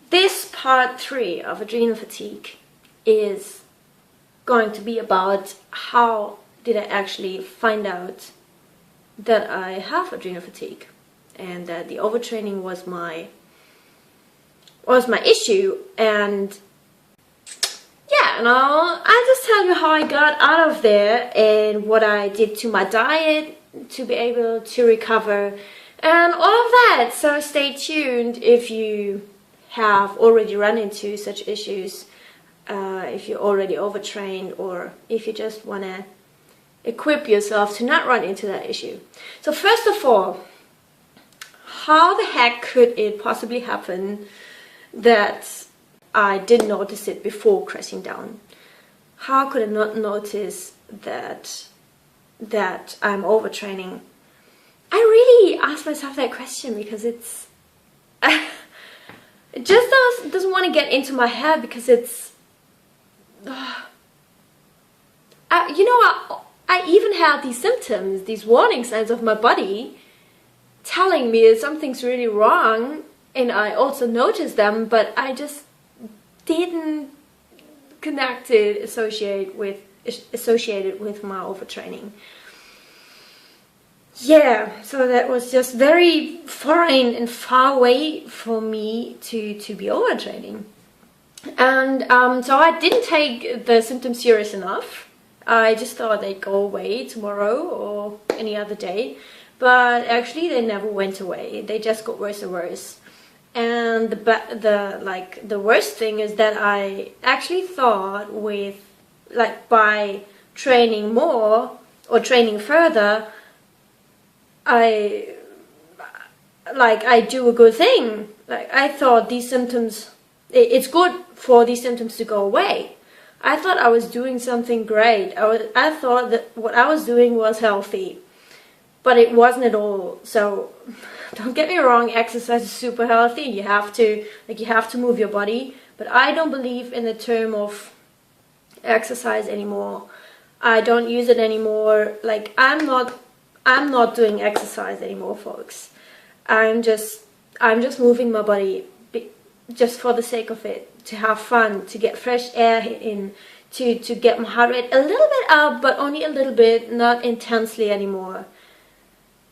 this part 3 of adrenal fatigue is going to be about how did I actually find out that I have adrenal fatigue and that the overtraining was my issue. And yeah, and I'll just tell you how I got out of there and what I did to my diet to be able to recover and all of that. So stay tuned if you have already run into such issues, if you're already overtrained, or if you just want to equip yourself to not run into that issue. So first of all, how the heck could it possibly happen that I didn't notice it before crashing down? How could I not notice that I'm overtraining? I really asked myself that question because it's it just doesn't want to get into my head, because it's you know, I even had these symptoms, these warning signs of my body telling me that something's really wrong, and I also noticed them, but I just didn't connect it, associated with my overtraining. Yeah, so that was just very foreign and far away for me to be overtraining. And so I didn't take the symptoms serious enough. I just thought they'd go away tomorrow or any other day, but actually they never went away. They just got worse and worse. And the worst thing is that I actually thought by training more or training further, I do a good thing. Like, I thought these symptoms, it's good for these symptoms to go away. I thought I was doing something great. I thought that what I was doing was healthy, but it wasn't at all. So don't get me wrong, exercise is super healthy. You have to move your body, but I don't believe in the term of exercise anymore. I don't use it anymore. Like, I'm not doing exercise anymore, folks. I'm just moving my body just for the sake of it, to have fun, to get fresh air in, to get my heart rate a little bit up, but only a little bit, not intensely anymore.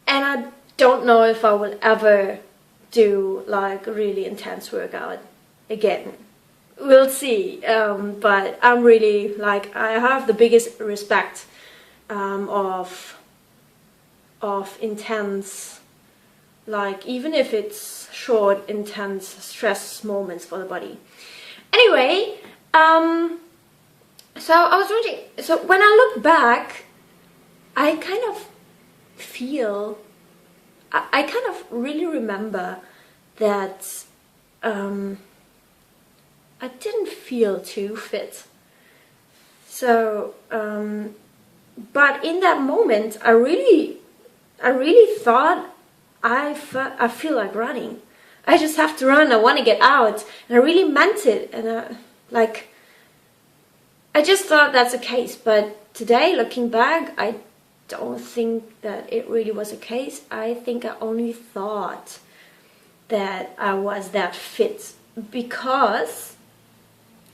And I don't know if I will ever do like a really intense workout again. We'll see. But I'm really, like, I have the biggest respect of intense, like, even if it's short, intense stress moments for the body. Anyway, so I was wondering, so when I look back, I kind of feel, I kind of really remember that I didn't feel too fit. So, but in that moment, I really thought, I feel like running. I just have to run. I want to get out. And I really meant it. And I just thought that's the case. But today, looking back, I don't think that it really was a case. I think I only thought that I was that fit because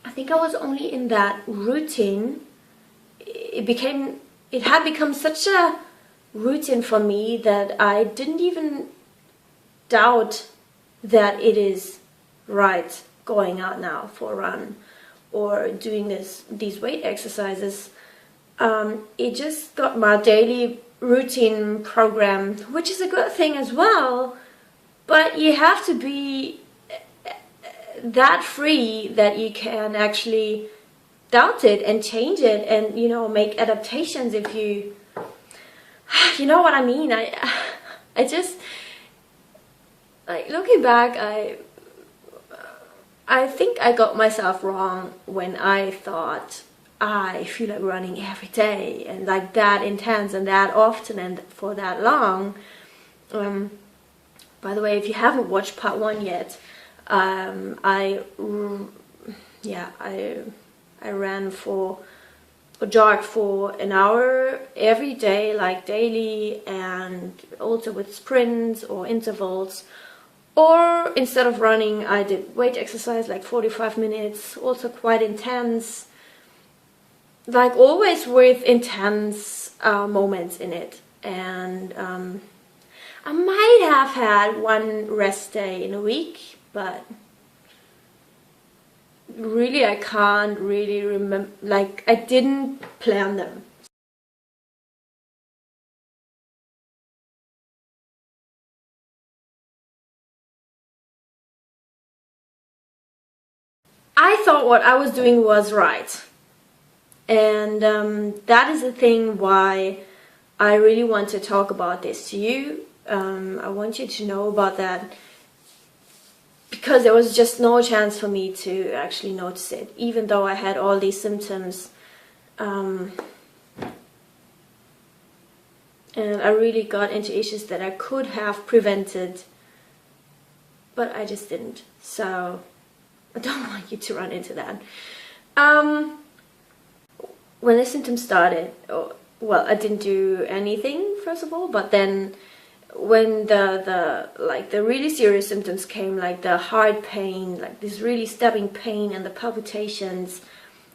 I think I was only in that routine. It had become such a routine for me that I didn't even doubt that it is right going out now for a run or doing these weight exercises. It just got my daily routine program, which is a good thing as well, but you have to be that free that you can actually doubt it and change it and, you know, make adaptations if you know what I mean. I just, like, looking back, I think I got myself wrong when I thought I feel like running every day and like that intense and that often and for that long. By the way, if you haven't watched part 1 yet, I ran or jogged for an hour every day, like daily, and also with sprints or intervals Or instead of running, I did weight exercise, like 45 minutes, also quite intense, like always with intense moments in it. And I might have had one rest day in a week, but really I can't really remember, like I didn't plan them. I thought what I was doing was right. And that is the thing why I really want to talk about this to you. I want you to know about that, because there was just no chance for me to actually notice it, even though I had all these symptoms. And I really got into issues that I could have prevented, but I just didn't. So I don't want you to run into that. When the symptoms started, well, I didn't do anything first of all, but then when the really serious symptoms came, like the heart pain, like this really stabbing pain and the palpitations,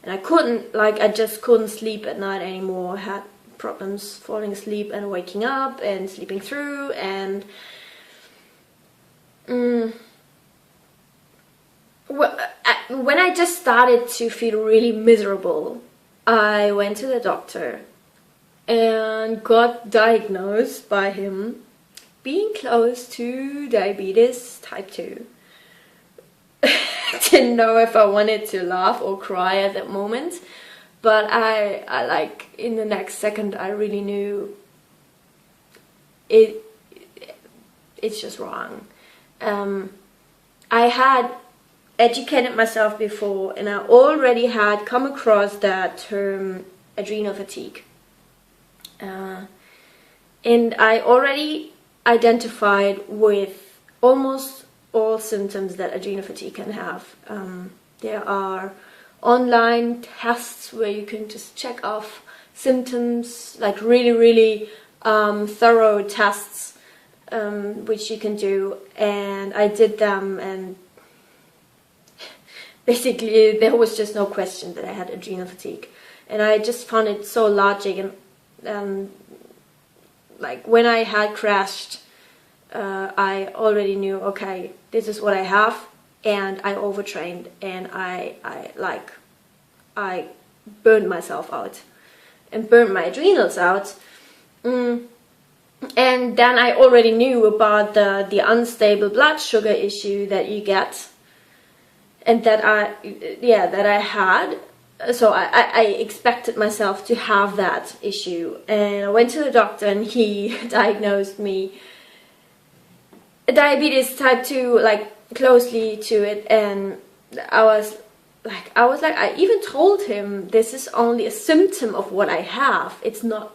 and I just couldn't sleep at night anymore. I had problems falling asleep and waking up and sleeping through, and when I just started to feel really miserable, I went to the doctor and got diagnosed by him being close to diabetes type 2. Didn't know if I wanted to laugh or cry at that moment, but I like in the next second I really knew it's just wrong. I had educated myself before, and I already had come across that term adrenal fatigue, and I already identified with almost all symptoms that adrenal fatigue can have. There are online tests where you can just check off symptoms, like really thorough tests, which you can do, and I did them, and basically there was just no question that I had adrenal fatigue. And I just found it so logic, and like when I had crashed, I already knew, okay, this is what I have, and I overtrained, and I burned myself out and burned my adrenals out. And then I already knew about the unstable blood sugar issue that you get, and that I had. So I expected myself to have that issue, and I went to the doctor, and he diagnosed me diabetes type 2, like closely to it. And I was like, I even told him, this is only a symptom of what I have. It's not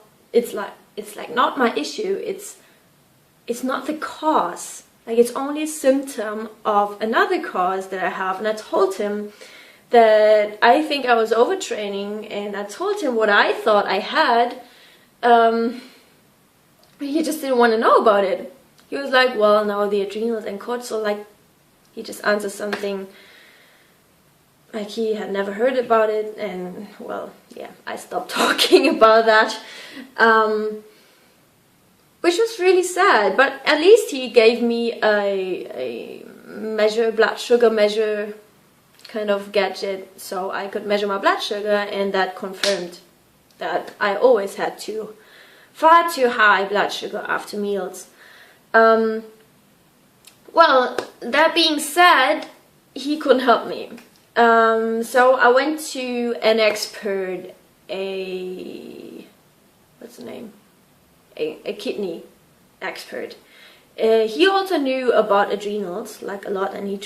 my issue. It's not the cause. Like, it's only a symptom of another cause that I have. And I told him that I think I was overtraining, and I told him what I thought I had. He just didn't want to know about it. He was like, well, no, the adrenals and cortisol, like, he just answered something like he had never heard about it. And well, yeah, I stopped talking about that, which was really sad. But at least he gave me a blood sugar measure kind of gadget, so I could measure my blood sugar, and that confirmed that I always had far too high blood sugar after meals. Well, that being said, he couldn't help me. So I went to an expert, what's the name? A kidney expert. He also knew about adrenals, like a lot, and he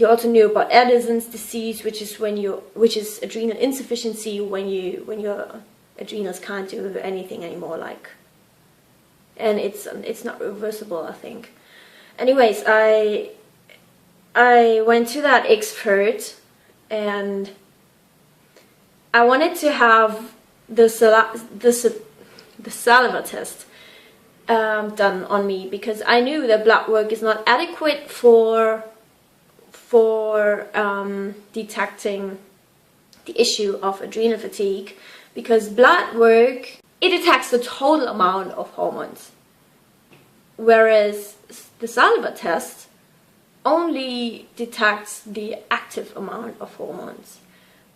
also knew about Addison's disease, which is adrenal insufficiency, when your adrenals can't do anything anymore, like, and it's not reversible, I think. Anyways, I went to that expert, and I wanted to have the saliva test, done on me, because I knew that blood work is not adequate for detecting the issue of adrenal fatigue, because blood work, it detects the total amount of hormones, whereas the saliva test only detects the active amount of hormones,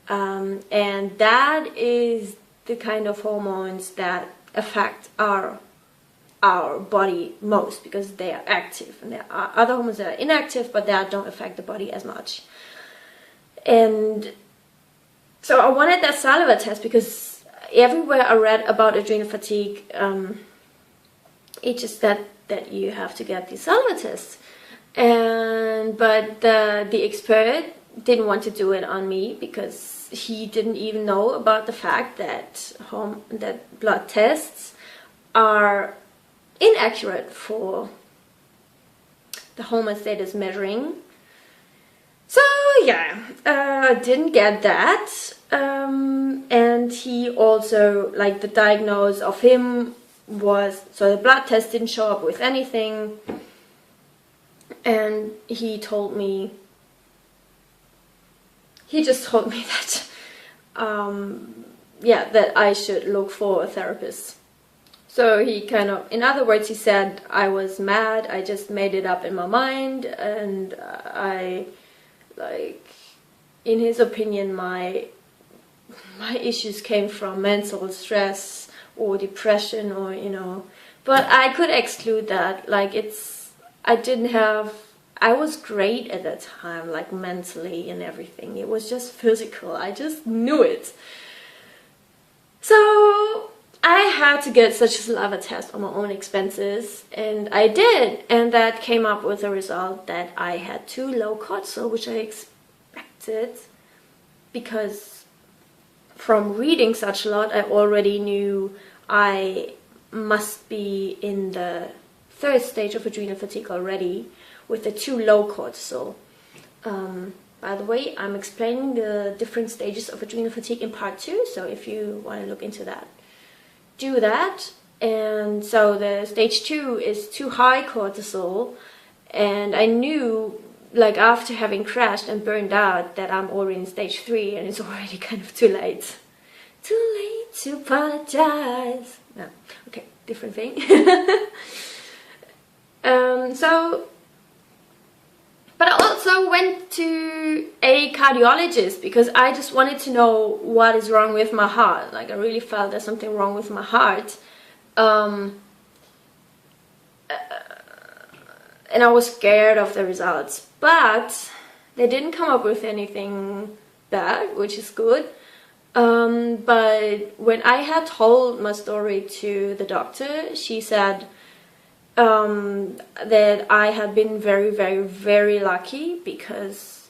and that is the kind of hormones that affect our body most, because they are active, and there are other hormones that are inactive but that don't affect the body as much. And so I wanted that saliva test, because everywhere I read about adrenal fatigue, it just said that you have to get the saliva test, but the expert didn't want to do it on me, because he didn't even know about the fact that blood tests are inaccurate for the hormone status measuring. So yeah, didn't get that, and he also, like, the diagnosis of him was, so the blood test didn't show up with anything, and he just told me that that I should look for a therapist. So he kind of, in other words, he said I was mad, I just made it up in my mind, and in his opinion, my issues came from mental stress or depression, or, but I could exclude that. Like, I was great at that time, like, mentally and everything. It was just physical, I just knew it. So I had to get such a saliva test on my own expenses, and I did, and that came up with a result that I had too low cortisol, which I expected, because from reading such a lot I already knew I must be in the third stage of adrenal fatigue already, with the too low cortisol. By the way, I'm explaining the different stages of adrenal fatigue in part 2, so if you want to look into that, do that. And so the stage 2 is too high cortisol, and I knew, like, after having crashed and burned out, that I'm already in stage 3, and it's already kind of too late. Too late to apologize. No, okay, different thing. But I also went to a cardiologist, because I just wanted to know what is wrong with my heart. Like, I really felt there's something wrong with my heart. And I was scared of the results. But they didn't come up with anything bad, which is good. But when I had told my story to the doctor, she said that I had been very, very, very lucky, because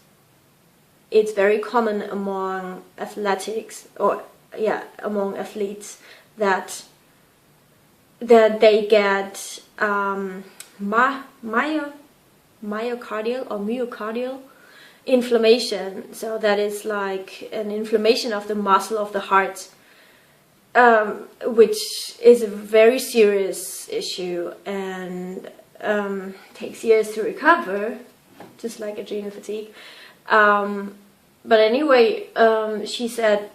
it's very common among athletics, or among athletes, that they get myocardial or myocardial inflammation. So that is like an inflammation of the muscle of the heart, which is a very serious issue, and takes years to recover, just like adrenal fatigue. But anyway, she said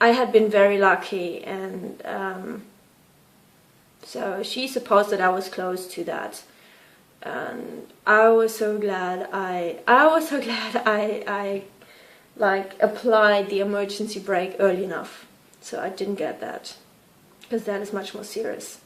I had been very lucky, and so she supposed that I was close to that, and I was so glad I like applied the emergency brake early enough, so I didn't get that, because that is much more serious.